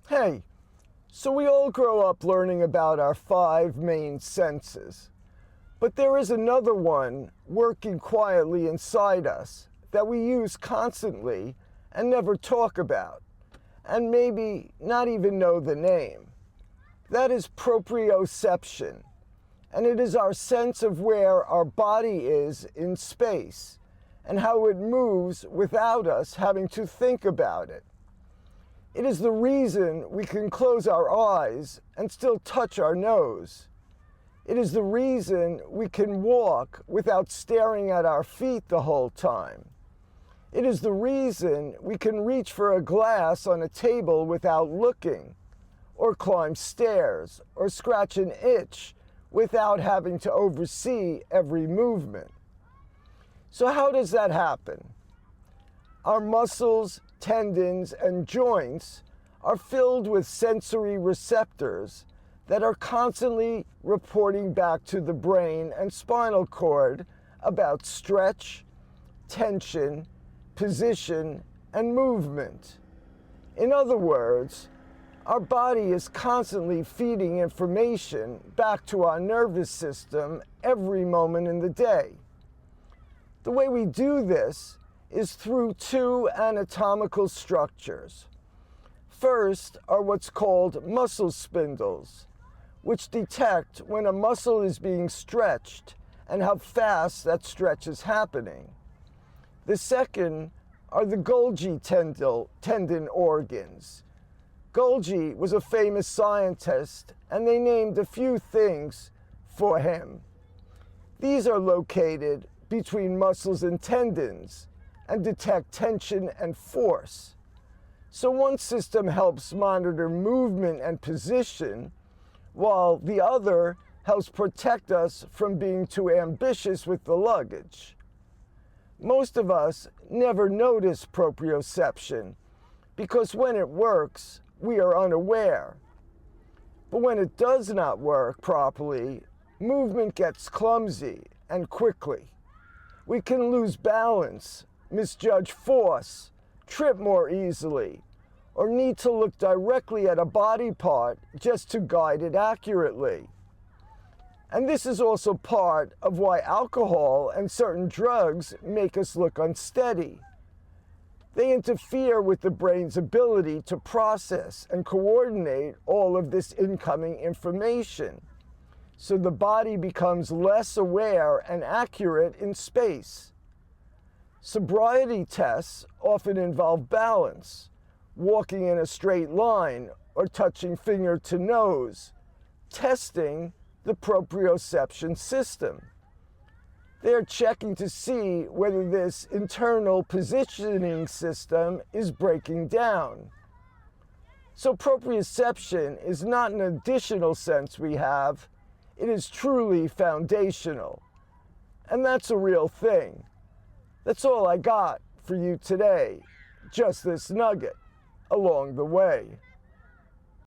Hey, so we all grow up learning about our 5 main senses. But there is another one working quietly inside us that we use constantly and never talk about, and maybe not even know the name. That is proprioception, and it is our sense of where our body is in space and how it moves without us having to think about it. It is the reason we can close our eyes and still touch our nose. It is the reason we can walk without staring at our feet the whole time. It is the reason we can reach for a glass on a table without looking, or climb stairs, or scratch an itch without having to oversee every movement. So how does that happen? Our muscles, tendons, and joints are filled with sensory receptors that are constantly reporting back to the brain and spinal cord about stretch, tension, position, and movement. In other words, our body is constantly feeding information back to our nervous system every moment in the day. The way we do this is through 2 anatomical structures. First are what's called muscle spindles, which detect when a muscle is being stretched and how fast that stretch is happening. The second are the Golgi tendon organs. Golgi was a famous scientist, and they named a few things for him. These are located between muscles and tendons and detect tension and force. So one system helps monitor movement and position, while the other helps protect us from being too ambitious with the luggage. Most of us never notice proprioception because when it works, we are unaware. But when it does not work properly, movement gets clumsy and quickly. We can lose balance, misjudge force, trip more easily, or need to look directly at a body part just to guide it accurately. And this is also part of why alcohol and certain drugs make us look unsteady. They interfere with the brain's ability to process and coordinate all of this incoming information, so the body becomes less aware and accurate in space. Sobriety tests often involve balance, walking in a straight line or touching finger to nose, testing the proprioception system. They are checking to see whether this internal positioning system is breaking down. So proprioception is not an additional sense we have, it is truly foundational. And that's a real thing. That's all I got for you today, just this nugget along the way.